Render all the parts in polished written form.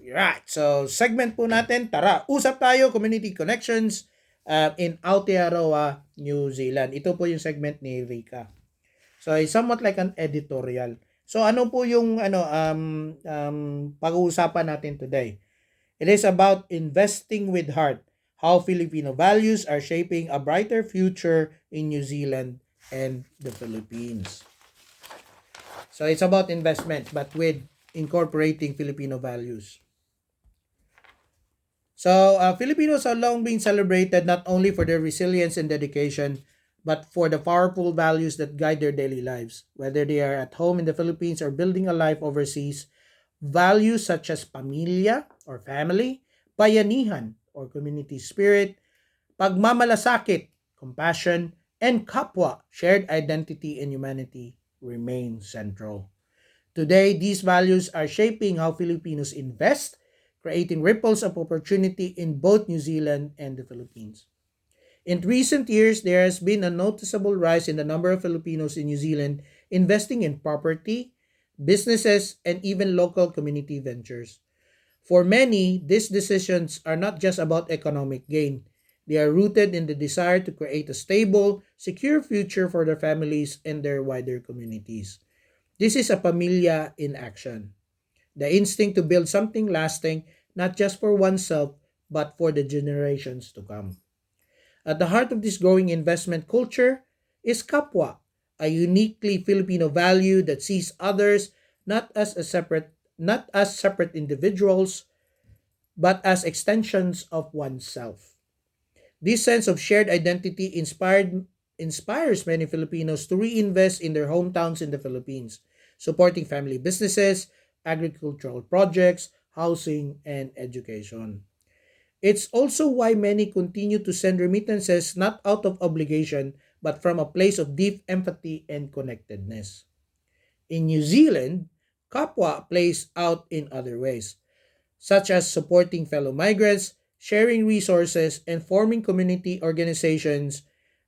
Right. So, segment po natin. Tara, usap tayo, Community Connections in Aotearoa, New Zealand. Ito po yung segment ni Rika. So, it's somewhat like an editorial. So, ano po yung pag-uusapan natin today? It is about investing with heart. How Filipino values are shaping a brighter future in New Zealand and the Philippines. So, it's about investment but with incorporating Filipino values. So, Filipinos are long been celebrated not only for their resilience and dedication, but for the powerful values that guide their daily lives. Whether they are at home in the Philippines or building a life overseas, values such as pamilya or family, bayanihan or community spirit, pagmamalasakit, compassion, and kapwa, shared identity and humanity remain central. Today, these values are shaping how Filipinos invest, creating ripples of opportunity in both New Zealand and the Philippines. In recent years, there has been a noticeable rise in the number of Filipinos in New Zealand investing in property, businesses, and even local community ventures. For many, these decisions are not just about economic gain. They are rooted in the desire to create a stable, secure future for their families and their wider communities. This is a pamilya in action. The instinct to build something lasting, not just for oneself, but for the generations to come. At the heart of this growing investment culture is kapwa, a uniquely Filipino value that sees others not as separate individuals, but as extensions of oneself. This sense of shared identity inspires many Filipinos to reinvest in their hometowns in the Philippines, supporting family businesses, agricultural projects, housing, and education. It's also why many continue to send remittances not out of obligation but from a place of deep empathy and connectedness. In New Zealand, kapwa plays out in other ways, such as supporting fellow migrants, sharing resources, and forming community organizations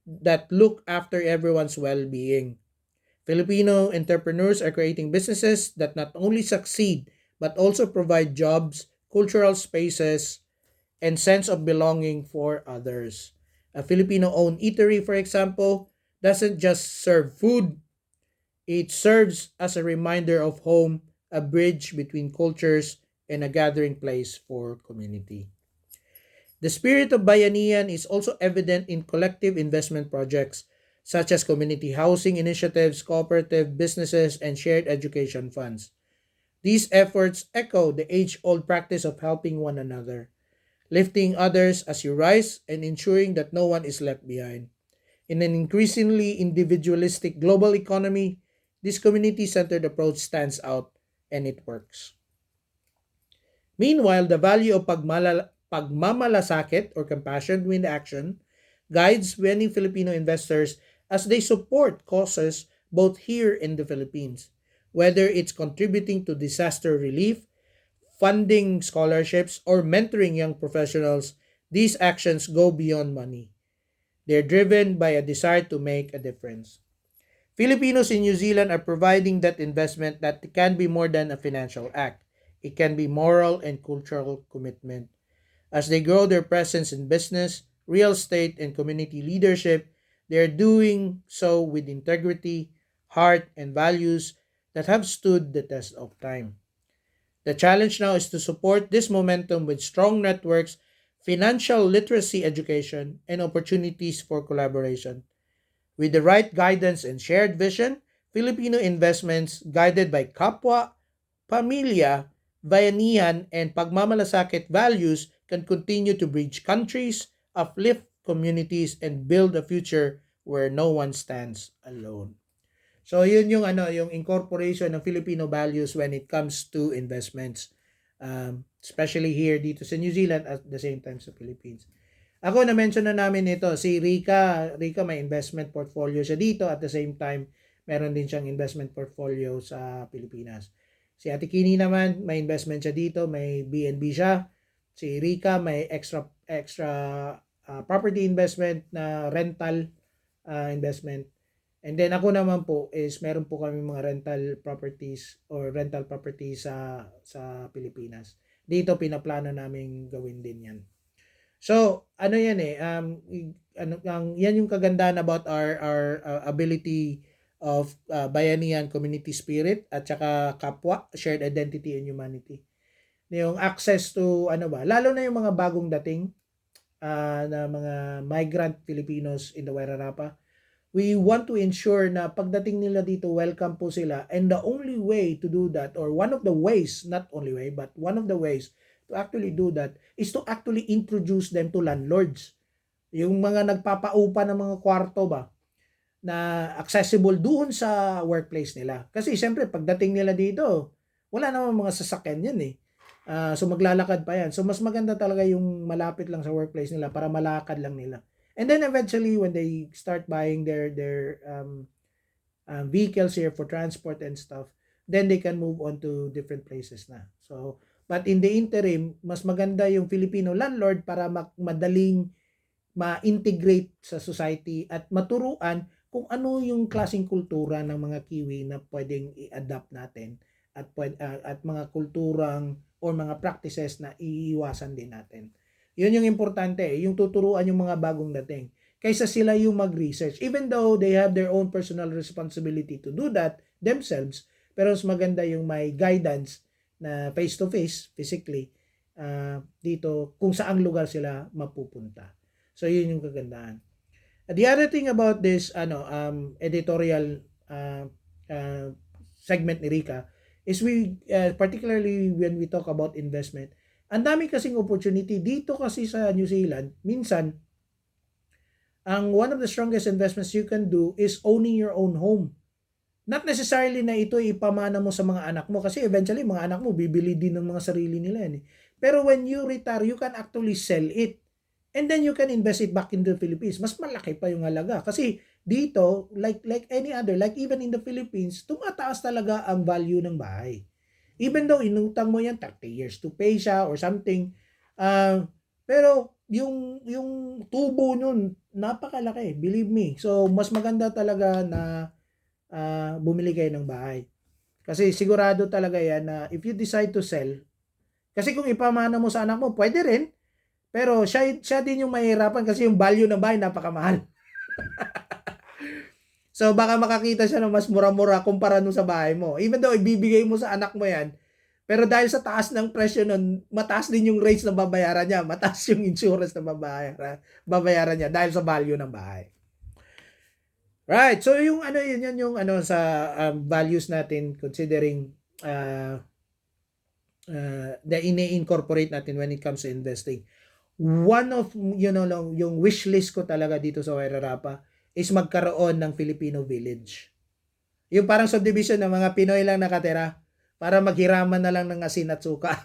that look after everyone's well being. Filipino entrepreneurs are creating businesses that not only succeed but also provide jobs, cultural spaces, and sense of belonging for others. A Filipino owned eatery, for example, doesn't just serve food, it serves as a reminder of home, a bridge between cultures, and a gathering place for community. The spirit of Bayanihan is also evident in collective investment projects such as community housing initiatives, cooperative businesses, and shared education funds. These efforts echo the age old practice of helping one another, lifting others as you rise, and ensuring that no one is left behind. In an increasingly individualistic global economy, this community centered approach stands out and it works. Meanwhile, the value of pagmamalasakit or compassion with action guides many Filipino investors as they support causes both here in the Philippines, whether it's contributing to disaster relief, funding scholarships, or mentoring young professionals. These actions go beyond money. They're driven by a desire to make a difference. Filipinos in New Zealand are providing that investment that can be more than a financial act. It can be moral and cultural commitment. As they grow their presence in business, real estate, and community leadership, they are doing so with integrity, heart, and values that have stood the test of time. The challenge now is to support this momentum with strong networks, financial literacy education, and opportunities for collaboration. With the right guidance and shared vision, Filipino investments guided by kapwa, pamilya, bayanihan, and pagmamalasakit values can continue to bridge countries, uplift communities, and build a future where no one stands alone. So yun yung yung incorporation ng Filipino values when it comes to investments. Especially here dito sa New Zealand at the same time sa Philippines. Ako na-mention na namin ito, si Rika may investment portfolio siya dito at the same time meron din siyang investment portfolio sa Pilipinas. Si Ate Kini naman may investment siya dito, may BNB siya. Si Rika may extra property investment na rental investment. And then ako naman po is meron po kami mga rental properties sa Pilipinas. dito pinaplano namin gawin din yan. So, ano yan yan yung kagandahan about our ability of bayanihan, community spirit, at saka kapwa, shared identity and humanity. Yung access to, lalo na yung mga bagong dating na mga migrant Filipinos in the Wairarapa. We want to ensure na pagdating nila dito, welcome po sila. And the only way to do that, or one of the ways, not only way, but one of the ways to actually do that is to actually introduce them to landlords. Yung mga nagpapaupa ng mga kwarto ba, na accessible doon sa workplace nila. Kasi siyempre, pagdating nila dito, wala namang mga sasakyan yan eh. So maglalakad pa yan. So mas maganda talaga yung malapit lang sa workplace nila para malakad lang nila. And then eventually when they start buying their vehicles here for transport and stuff, then they can move on to different places na. So but in the interim, mas maganda yung Filipino landlord para madaling ma-integrate sa society at maturuan kung ano yung klaseng kultura ng mga Kiwi na pwedeng i-adapt natin at mga kulturang or mga practices na iiwasan din natin. Yun yung importante, yung tuturuan yung mga bagong dating. Kaysa sila yung mag-research. Even though they have their own personal responsibility to do that themselves, pero mas maganda yung may guidance na face-to-face, physically, dito kung saang lugar sila mapupunta. So yun yung kagandahan. The other thing about this editorial segment ni Rika is we particularly when we talk about investment, ang dami kasing opportunity dito kasi sa New Zealand. Minsan ang one of the strongest investments you can do is owning your own home. Not necessarily na ito ipamana mo sa mga anak mo kasi eventually mga anak mo bibili din ng mga sarili nila yan. Pero when you retire, you can actually sell it. And then you can invest it back in the Philippines. Mas malaki pa yung halaga. Kasi dito, like any other, like even in the Philippines, tumataas talaga ang value ng bahay. Even though inutang mo yan 30 years to pay siya or something. Pero yung tubo nun, napakalaki. Believe me. So, mas maganda talaga na bumili kayo ng bahay. Kasi sigurado talaga yan na if you decide to sell, kasi kung ipamana mo sa anak mo, pwede rin. Pero siya din yung mahirapan kasi yung value ng bahay napakamahal. So baka makakita siya ng mas mura-mura kumpara nung sa bahay mo. Even though ibibigay mo sa anak mo yan, pero dahil sa taas ng presyo nun, mataas din yung rates na babayaran niya, mataas yung insurance na babayaran niya dahil sa value ng bahay. Right. So yung yun yung sa values natin considering na ini-incorporate natin when it comes to investing. One of yung wish list ko talaga dito sa Wairarapa is magkaroon ng Filipino village. Yung parang subdivision ng mga Pinoy lang nakatira para maghiraman na lang ng asin at suka.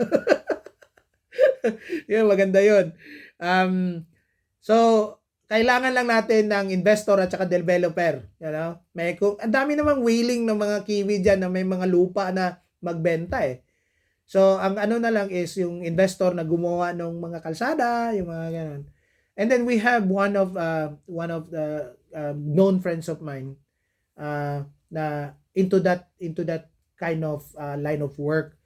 Yun, maganda yun. So kailangan lang natin ng investor at saka developer, ang dami namang willing ng mga Kiwi diyan na may mga lupa na magbenta eh. So, ang na lang is yung investor na gumawa ng mga kalsada, yung mga ganun. And then we have one of the known friends of mine na into that kind of line of work.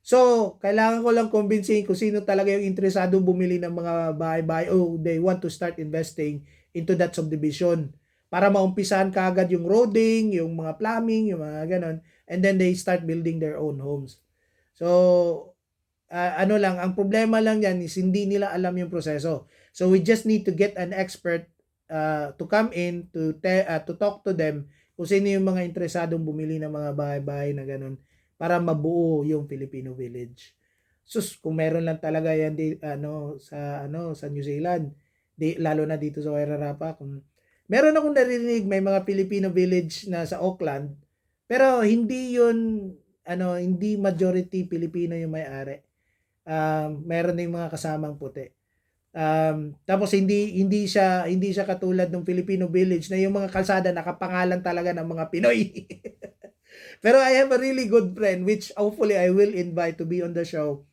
So, kailangan ko lang kumbinsihin kung sino talaga yung interesado bumili ng mga bahay-bahay o they want to start investing into that subdivision para maumpisahan kaagad yung roading, yung mga plumbing, yung mga ganun. And then they start building their own homes. So, ang problema lang yan is hindi nila alam yung proseso. So, we just need to get an expert to come in to talk to them kung sino yung mga interesadong bumili ng mga bahay-bahay na ganun para mabuo yung Filipino village. Sus, kung meron lang talaga yan sa New Zealand, lalo na dito sa Wairarapa, kung meron akong narinig may mga Filipino village na sa Auckland, pero hindi yun hindi majority Pilipino yung may-ari. Meron ding mga kasamang puti. Tapos hindi siya katulad ng Filipino village na yung mga kalsada nakapangalan talaga ng mga Pinoy. Pero I have a really good friend which hopefully I will invite to be on the show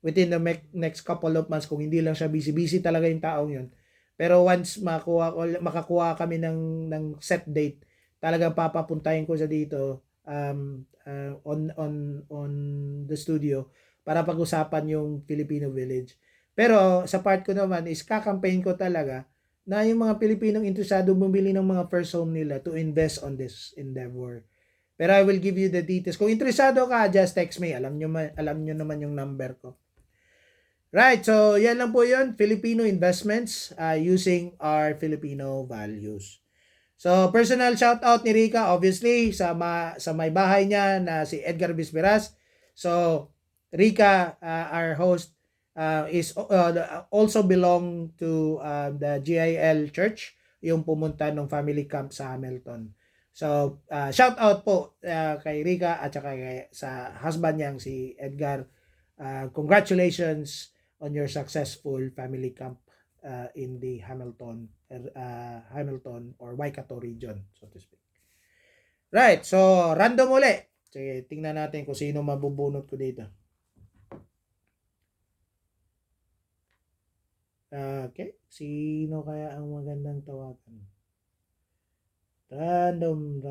within the next couple of months kung hindi lang siya busy talaga yung taong yun. Pero once makakuha kami ng set date, talagang papapuntahin ko siya dito on the studio para pag-usapan yung Filipino Village. Pero sa part ko naman is kakampaign ko talaga na yung mga Pilipinong interesado bumili ng mga first home nila to invest on this endeavor. Pero I will give you the details. Kung interesado ka, just text me. Alam nyo naman yung number ko. Right, so yan lang po yun. Filipino investments using our Filipino values. So, personal shout out ni Rica, obviously, sa may bahay niya na si Edgar Bisperas. So, Rica, our host, is also belong to the GIL Church, yung pumunta ng family camp sa Hamilton. So, shout out po kay Rica at saka sa husband niyang si Edgar. Congratulations on your successful family camp in the Hamilton or Waikato region, so to speak. Right, so random uli. Sige, tingnan natin kung sino mabubunot ko dito. Okay, sino kaya ang magandang tawagan? Random.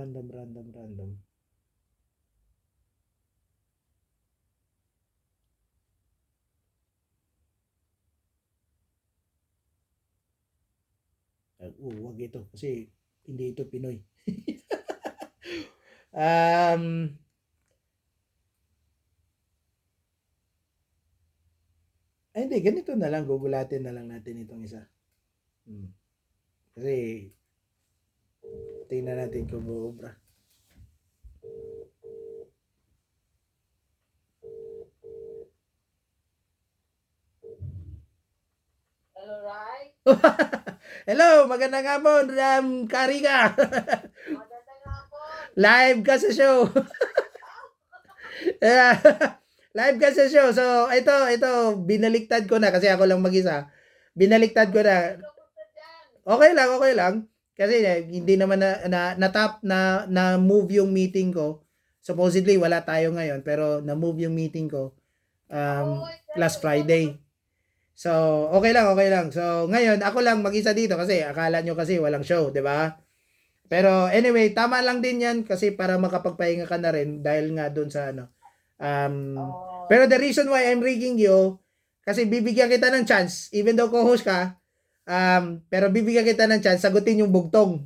Wag ito kasi hindi ito Pinoy. Hindi, ganito na lang. Gugulatin na lang natin itong isa. Kasi tingnan natin kung buobra. Hello, Rai. Hello, magandang hapon, Karika. Magandang hapon. Live ka sa show. Live ka sa show. So, ito, binaliktad ko na kasi ako lang mag-isa. Binaliktad ko na. Okay lang. Kasi hindi naman na move yung meeting ko. Supposedly, wala tayo ngayon, pero na-move yung meeting ko last Friday. So, okay lang. So, ngayon, ako lang mag-isa dito kasi akala nyo kasi walang show, di ba? Pero anyway, tama lang din yan kasi para makapagpahinga ka na rin dahil nga doon sa ano. Pero the reason why I'm rigging you, kasi bibigyan kita ng chance, even though co-host ka, pero bibigyan kita ng chance, sagutin yung bugtong.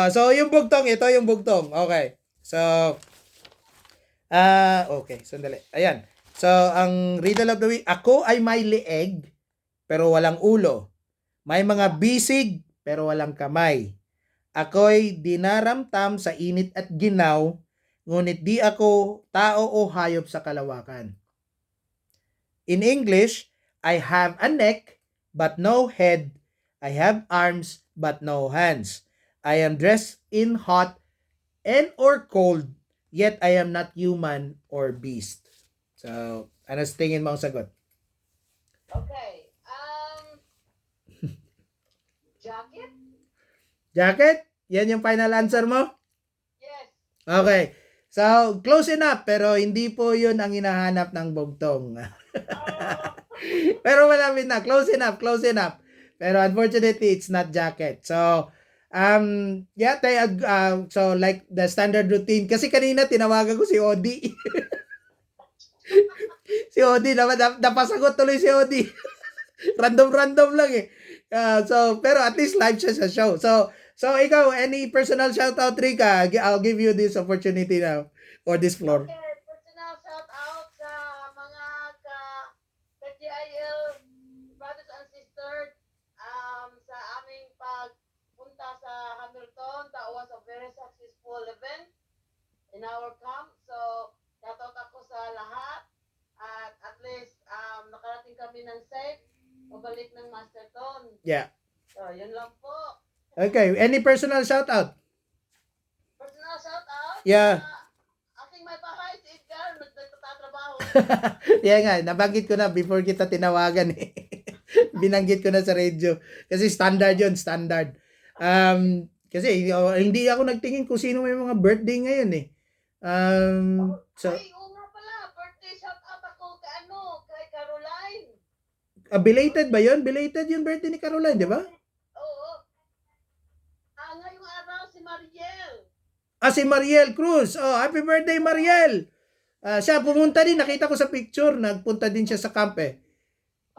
So, yung bugtong, ito yung bugtong. Okay. So, okay, sandali. Ayan. So, ang riddle of the week, ako ay may leeg, pero walang ulo. May mga bisig, pero walang kamay. Ako'y dinaramtam sa init at ginaw, ngunit di ako tao o hayop sa kalawakan. In English, I have a neck, but no head. I have arms, but no hands. I am dressed in hot and or cold, yet I am not human or beast. So, ano sa tingin mo ang sagot? Okay. Jacket? Jacket? Yan yung final answer mo? Yes. Okay. So, close enough, pero hindi po yun ang hinahanap ng bugtong. Pero malapit na. Close enough. Pero unfortunately, it's not jacket. So, so like the standard routine. Kasi kanina tinawagan ko si Odi. Si Odi, napasagot tuloy si Odi. Random lang eh. Pero at least live siya sa show. So ikaw, any personal shoutout, Rika? I'll give you this opportunity now or this floor. Okay, personal shoutout sa mga ka-GIL brothers and sisters sa aming pagpunta sa Hamilton. That was a very successful event in our camp. So, shoutout ako sa lahat. At least, nakarating kami ng safe. Pabalik ng Masterton. Yeah. So, yun lang po. Okay, any personal shoutout? Personal shoutout? Yeah. Aking may bahay, si Edgar, nagtatrabaho. Yeah nga, nabanggit ko na before kita tinawagan eh. Binanggit ko na sa radio. Kasi standard yun, standard. Kasi hindi ako nagtingin kung sino may mga birthday ngayon eh. So, Ay, oo nga pala, birthday shoutout ako kay Caroline. Belated ba yun? Belated yung birthday ni Caroline, di ba? Oo. Ngayong araw si Mariel. Si Mariel Cruz. Oh, happy birthday, Mariel. Siya pumunta din, nakita ko sa picture, nagpunta din siya sa camp eh.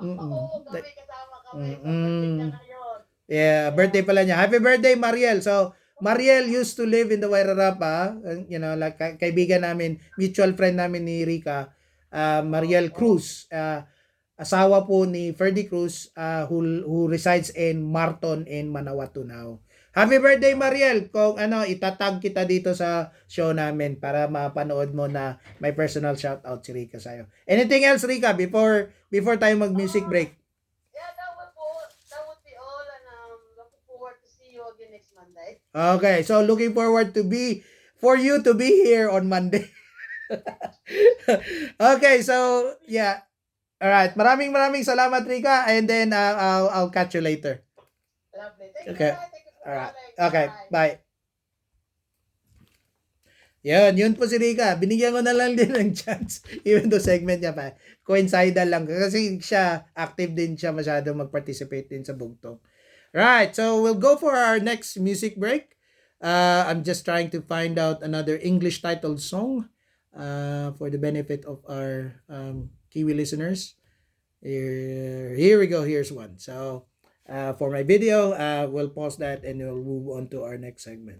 Oo, kami kasama kami. So, birthday Mm-mm. niya ngayon. Yeah, birthday pala niya. Happy birthday, Mariel. So, Mariel used to live in the Wairarapa. You know, like kaibigan namin, mutual friend namin ni Rica, Mariel Cruz. Asawa po ni Ferdy Cruz, who resides in Marton in Manawatu now. Happy birthday, Mariel. Kung ano, itatag kita dito sa show namin para mapanood mo na may personal shoutout si Rica sa'yo. Anything else, Rica, before tayo mag-music break? Yeah, that would be all, and looking forward to see you again next Monday. Okay, so looking forward for you to be here on Monday. Okay, so yeah. All right. Maraming salamat, Rica, and then I'll catch you later. Lovely. Thank Okay. you, guys. Thank you for All right. calling. Okay, Bye. bye. Yun po si Rica. Binigyan ko na lang din ng chance. Even though segment niya pa. Coincidental lang. Kasi siya, active din siya masyado mag-participate din sa bugtong. Right. So, we'll go for our next music break. I'm just trying to find out another English titled song for the benefit of our Kiwi listeners. Here we go. Here's one. So, for my video, we'll pause that and we'll move on to our next segment.